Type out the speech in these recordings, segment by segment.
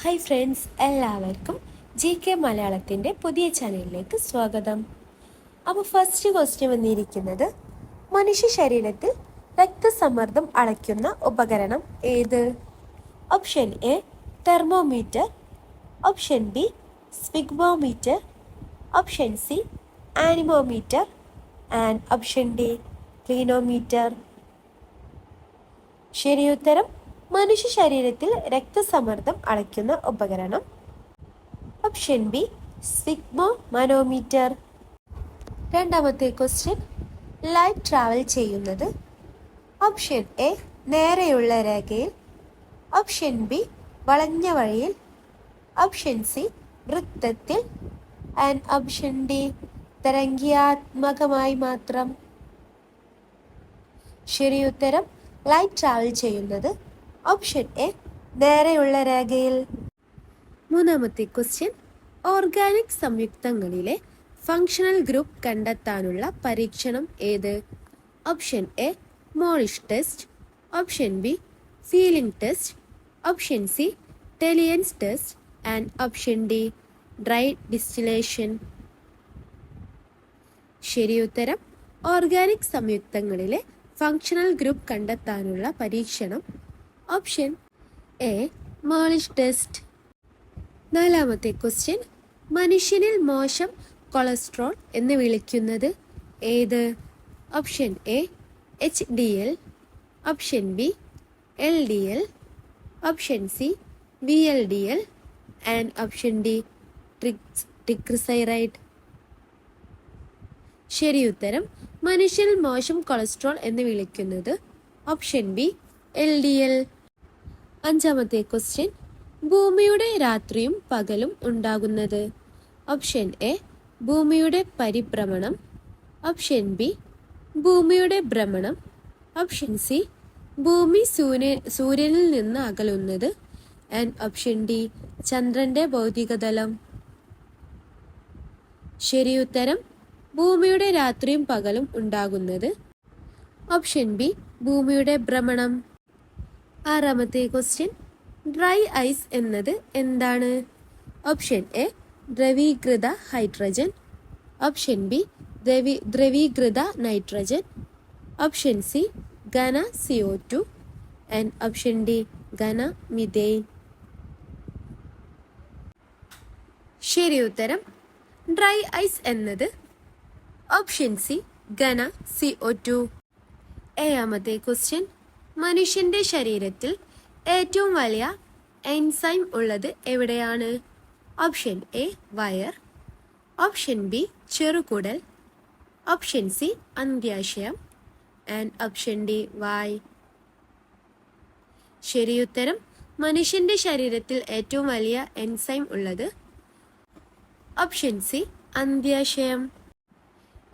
Hi friends, എല്ലാവർക്കും GK മലയാളത്തിൻ്റെ പുതിയ ചാനലിലേക്ക് സ്വാഗതം. അപ്പോൾ ഫസ്റ്റ് ക്വസ്റ്റ്യൻ വന്നിരിക്കുന്നത്, മനുഷ്യ ശരീരത്തിൽ രക്തസമ്മർദ്ദം അളക്കുന്ന ഉപകരണം ഏത്? Option A thermometer, option B sphygmometer, option C anemometer and option D clinometer. ശരിയുത്തരം മനുഷ്യ ശരീരത്തിൽ രക്തസമ്മർദ്ദം അളക്കുന്ന ഉപകരണം ഓപ്ഷൻ ബി സ്ഫിഗ്മോ മനോമീറ്റർ. രണ്ടാമത്തെ ക്വസ്റ്റ്യൻ, ലൈറ്റ് ട്രാവൽ ചെയ്യുന്നത് ഓപ്ഷൻ എ നേരെയുള്ള രേഖയിൽ, ഓപ്ഷൻ ബി വളഞ്ഞ വഴിയിൽ, ഓപ്ഷൻ സി വൃത്തത്തിൽ ആൻഡ് ഓപ്ഷൻ ഡി തരംഗാത്മകമായി മാത്രം. ശരിയുത്തരം ലൈറ്റ് ട്രാവൽ ചെയ്യുന്നത് ഓപ്ഷൻ എ നേരെയുള്ള രേഖയിൽ. മൂന്നാമത്തെ ക്വസ്റ്റ്യൻ, ഓർഗാനിക് സംയുക്തങ്ങളിലെ ഫങ്ഷണൽ ഗ്രൂപ്പ് കണ്ടെത്താനുള്ള പരീക്ഷണം ഏത്? Option A Molisch test, option B Fehling test, option C Tollens test and option D dry distillation. ശരിയുത്തരം ഓർഗാനിക് സംയുക്തങ്ങളിലെ ഫങ്ഷണൽ ഗ്രൂപ്പ് കണ്ടെത്താനുള്ള പരീക്ഷണം ഓപ്ഷൻ എ മോളിഷ് ടെസ്റ്റ്. നാലാമത്തെ ക്വസ്റ്റ്യൻ, മനുഷ്യനിൽ മോശം കൊളസ്ട്രോൾ എന്ന് വിളിക്കുന്നത് ഏത്? Option A HDL, option B LDL, option C VLDL and option D triglyceride. ശരിയുത്തരം മനുഷ്യനിൽ മോശം കൊളസ്ട്രോൾ എന്ന് വിളിക്കുന്നത് ഓപ്ഷൻ ബി LDL. അഞ്ചാമത്തെ ക്വസ്റ്റ്യൻ, ഭൂമിയുടെ രാത്രിയും പകലും ഉണ്ടാകുന്നത് ഓപ്ഷൻ എ ഭൂമിയുടെ പരിഭ്രമണം, ഓപ്ഷൻ ബി ഭൂമിയുടെ ഭ്രമണം, ഓപ്ഷൻ സി ഭൂമി സൂര്യനിൽ നിന്ന് അകലുന്നത് ആൻഡ് ഓപ്ഷൻ ഡി ചന്ദ്രന്റെ ഭൗതികതലം. ശരിയുത്തരം ഭൂമിയുടെ രാത്രിയും പകലും ഉണ്ടാകുന്നത് ഓപ്ഷൻ ബി ഭൂമിയുടെ ഭ്രമണം. ആറാമത്തെ ക്വസ്റ്റ്യൻ, ഡ്രൈ ഐസ് എന്നത് എന്താണ്? ഓപ്ഷൻ എ ദ്രവീകൃത ഹൈഡ്രജൻ, ഓപ്ഷൻ ബി ദ്രവീകൃത നൈട്രജൻ, ഓപ്ഷൻ സി ഘന CO2 ആൻഡ് ഓപ്ഷൻ ഡി ഘന മിഥെയ്ൻ. ശരിയുത്തരം ഡ്രൈ ഐസ് എന്നത് ഓപ്ഷൻ സി ഘന CO2. ഏഴാമത്തെ ക്വസ്റ്റ്യൻ, മനുഷ്യന്റെ ശരീരത്തിൽ ഏറ്റവും വലിയ എൻസൈം ഉള്ളത് എവിടെയാണ്? ഓപ്ഷൻ എ വയർ, ഓപ്ഷൻ ബി ചെറുകുടൽ, ഓപ്ഷൻ സി അന്ത്യാശയം ആൻഡ് ഓപ്ഷൻ ഡി വായ്. ശരിയുത്തരം മനുഷ്യന്റെ ശരീരത്തിൽ ഏറ്റവും വലിയ എൻസൈം ഉള്ളത് ഓപ്ഷൻ സി അന്ത്യാശയം.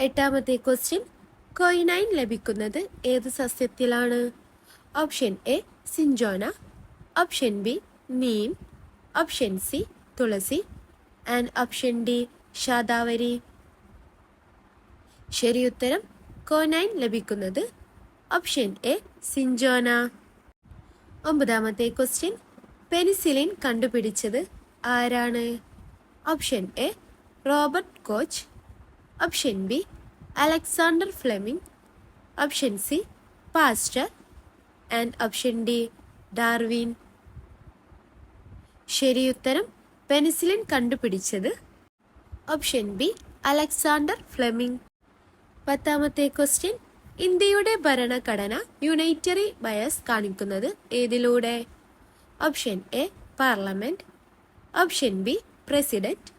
എട്ടാമത്തെ ക്വസ്റ്റ്യൻ, ക്വൈനൈൻ ലഭിക്കുന്നത് ഏത് സസ്യത്തിലാണ്? Option A cinchona, option B neem, option C തുളസി ആൻഡ് ഓപ്ഷൻ ഡി ശാതാവരി. ശരിയുത്തരം ക്വൈനൈൻ ലഭിക്കുന്നത് ഓപ്ഷൻ എ സിഞ്ചോന. ഒമ്പതാമത്തെ ക്വസ്റ്റ്യൻ, പെനിസിലിൻ കണ്ടുപിടിച്ചത് ആരാണ്? Option A Robert Koch, option B Alexander Fleming, option C Pasteur and option D Darwin. ശരിയുത്തരം പെനിസിലിൻ കണ്ടുപിടിച്ചത് option B Alexander Fleming. പത്താമത്തെ ക്വസ്റ്റ്യൻ, ഇന്ത്യയുടെ ഭരണഘടന യൂണിറ്ററി ബയസ് കാണിക്കുന്നത് ഏതിലൂടെ? Option A parliament, option B president,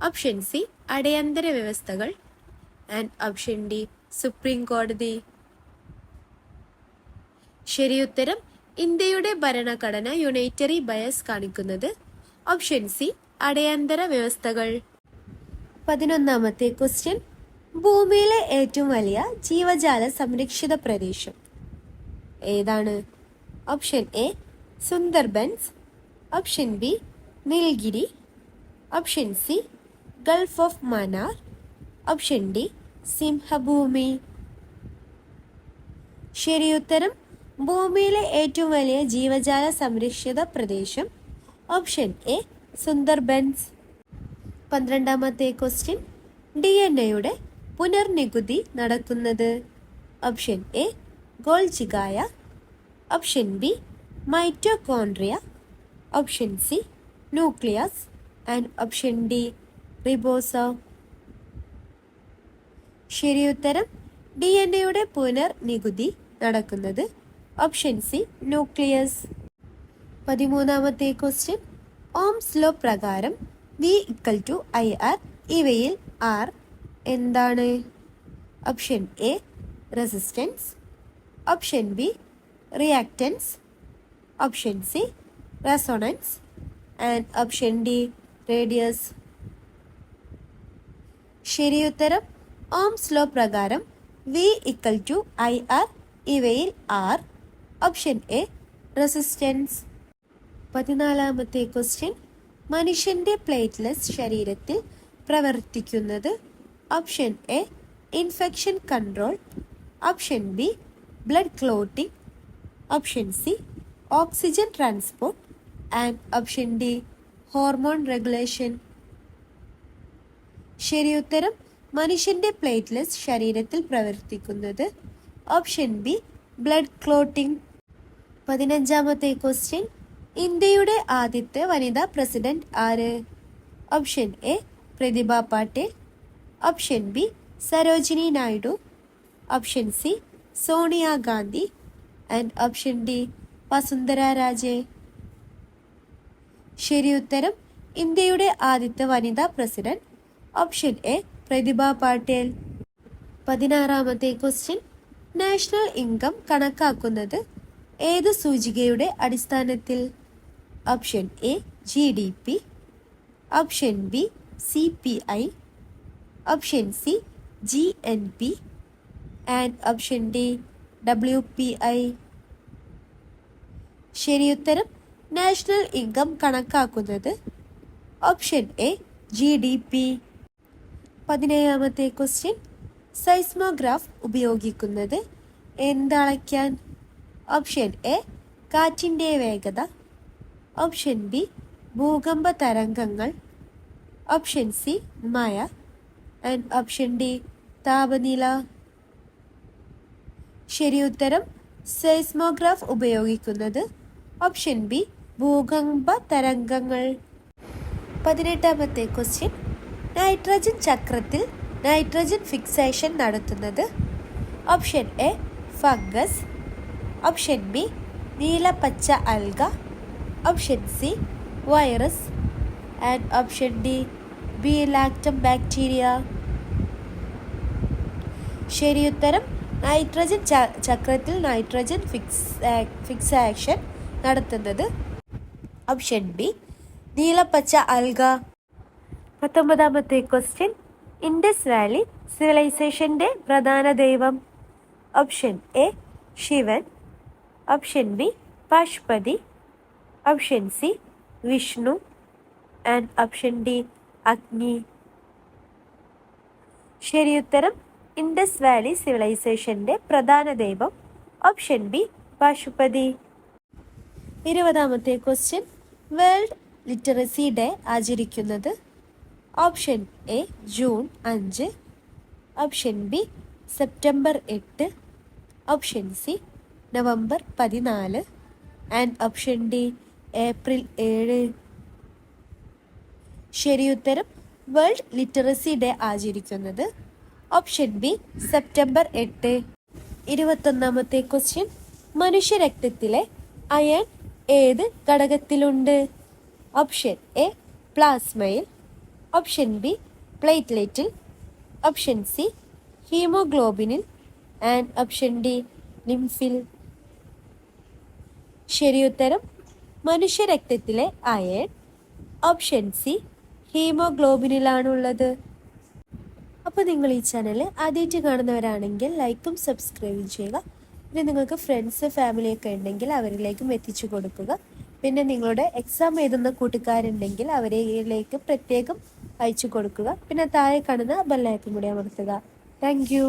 option C അടിയന്തര വ്യവസ്ഥകൾ and option D supreme കോടതി. ശരിയുത്തരം ഇന്ത്യയുടെ ഭരണഘടന യൂണിറ്ററി ബയസ് കാണിക്കുന്നത് ഓപ്ഷൻ സി അടിയന്തര വ്യവസ്ഥകൾ. 11ാമത്തെ ക്വസ്റ്റ്യൻ, ഭൂമിയിലെ ഏറ്റവും വലിയ ജീവജാല സംരക്ഷിത പ്രദേശം ഏതാണ്? Option A Sundarbans, option B Nilgiri, option C gulf of Mannar, option D Singhbhum. ശരിയുത്തരം ഭൂമിയിലെ ഏറ്റവും വലിയ ജീവജാല സംരക്ഷിത പ്രദേശം ഓപ്ഷൻ എ സുന്ദർബൻസ്. 12ാമത്തെ ക്വസ്റ്റ്യൻ, DNA പുനർനികുതി നടക്കുന്നത്? ഓപ്ഷൻ എ ഗോൾജിഗായ, option B mitochondria, option C nucleus and option D ribosome. ശരിയുത്തരം DNA പുനർനികുതി നടക്കുന്നത് ഓപ്ഷൻ സി ന്യൂക്ലിയസ്. 13ാമത്തെ ക്വസ്റ്റ്യൻ, ഓംസ് ലോ പ്രകാരം V=IR, ഇവയിൽ R എന്താണ്? Option A resistance, option B reactance, option C resonance and option D radius. ശരിയുത്തരം Ohm's law പ്രകാരം V=IR, ഇവയിൽ R ഓപ്ഷൻ എ റെസിസ്റ്റൻസ്. 14ാമത്തെ ക്വസ്റ്റ്യൻ, മനുഷ്യന്റെ പ്ലേറ്റ്ലെറ്റ്സ് ശരീരത്തിൽ പ്രവർത്തിക്കുന്നത്? Option A infection control, option B blood clotting, option C oxygen transport and option D hormone regulation. ശരിയുത്തരം മനുഷ്യന്റെ platelets ശരീരത്തിൽ പ്രവർത്തിക്കുന്നത് ഓപ്ഷൻ ബി ബ്ലഡ് ക്ലോട്ടിംഗ്. 15ാമത്തെ ക്വസ്റ്റ്യൻ, ഇന്ത്യയുടെ ആദ്യത്തെ വനിതാ പ്രസിഡന്റ് ആര്? Option A Pratibha Patil, option B Sarojini Naidu, option C Sonia Gandhi and option D Vasundhara Raje. ശരിയുത്തരം ഇന്ത്യയുടെ ആദ്യത്തെ വനിതാ president option A Pratibha Patil. 16ാമത്തെ ക്വസ്റ്റ്യൻ, നാഷണൽ ഇൻകം കണക്കാക്കുന്നത് ഏത് സൂചികയുടെ അടിസ്ഥാനത്തിൽ? Option A GDP, option B CPI, option C GNP and option D WPI. ശരിയുത്തരം നാഷണൽ ഇൻകം കണക്കാക്കുന്നത് ഓപ്ഷൻ എ GDP. 17ാമത്തെ ക്വസ്റ്റ്യൻ, സൈസ്മോഗ്രാഫ് ഉപയോഗിക്കുന്നത് എന്തളയ്ക്കാൻ? ഓപ്ഷൻ എ കാറ്റിൻ്റെ വേഗത, ഓപ്ഷൻ ബി ഭൂകമ്പ തരംഗങ്ങൾ, ഓപ്ഷൻ സി മഴ ആൻഡ് ഓപ്ഷൻ ഡി താപനില. ശരിയുത്തരം സൈസ്മോഗ്രാഫ് ഉപയോഗിക്കുന്നത് ഓപ്ഷൻ ബി ഭൂകമ്പ തരംഗങ്ങൾ. 18ാമത്തെ ക്വസ്റ്റ്യൻ, നൈട്രജൻ ചക്രത്തിൽ നൈട്രജൻ ഫിക്സേഷൻ നടത്തുന്നത്? Option A fungus, option B നീലപ്പച്ച alga, option C virus and option D ബി ലാക്ടം ബാക്ടീരിയ. ശരിയുത്തരം നൈട്രജൻ ചക്രത്തിൽ നൈട്രജൻ ഫിക്സേഷൻ നടത്തുന്നത് ഓപ്ഷൻ ബി നീലപ്പച്ച അൽഗ. 19ാമത്തെ ക്വസ്റ്റ്യൻ, ഇൻഡസ് വാലി സിവിലൈസേഷന്റെ പ്രധാന ദൈവം? Option A Shivan, option B Pashupati, option C Vishnu and option D അഗ്നി. ശരിയുത്തരം ഇൻഡസ് വാലി സിവിലൈസേഷന്റെ പ്രധാന ദൈവം ഓപ്ഷൻ ബി പശുപതി. 20ാമത്തെ ക്വസ്റ്റ്യൻ, വേൾഡ് ലിറ്ററസി ഡേ ആചരിക്കുന്നത്? Option A June 5, option B September 8, option C November 14 and option D April 7. ശരിയുത്തരം വേൾഡ് ലിറ്ററസി ഡേ ആചരിക്കുന്നത് ഓപ്ഷൻ ബി സെപ്റ്റംബർ 8. 21ാമത്തെ ക്വസ്റ്റ്യൻ, മനുഷ്യരക്തത്തിലെ അയൺ ഏത് ഘടകത്തിലുണ്ട്? ഓപ്ഷൻ എ പ്ലാസ്മയിൽ, ഓപ്ഷൻ ബി പ്ലേറ്റ്ലെറ്റിൽ, ഓപ്ഷൻ സി ഹീമോഗ്ലോബിനിൽ ആൻഡ് ഓപ്ഷൻ ഡി ലിംഫിൽ. ശരിയുത്തരം മനുഷ്യരക്തത്തിലെ അയൺ ഓപ്ഷൻ സി ഹീമോഗ്ലോബിനിലാണുള്ളത്. അപ്പോൾ നിങ്ങൾ ഈ ചാനൽ ആദ്യമായിട്ട് കാണുന്നവരാണെങ്കിൽ ലൈക്കും സബ്സ്ക്രൈബും ചെയ്യുക. പിന്നെ നിങ്ങൾക്ക് ഫ്രണ്ട്സ് ഫാമിലിയൊക്കെ ഉണ്ടെങ്കിൽ അവരിലേക്കും എത്തിച്ചു കൊടുക്കുക. പിന്നെ നിങ്ങളുടെ എക്സാം എഴുതുന്ന കൂട്ടുകാരുണ്ടെങ്കിൽ അവരിലേക്ക് പ്രത്യേകം അയച്ചു കൊടുക്കുക. പിന്നെ താഴെ കാണുന്ന ബെല്ലൈക്കൺ കൂടി അമർത്തുക. Thank you.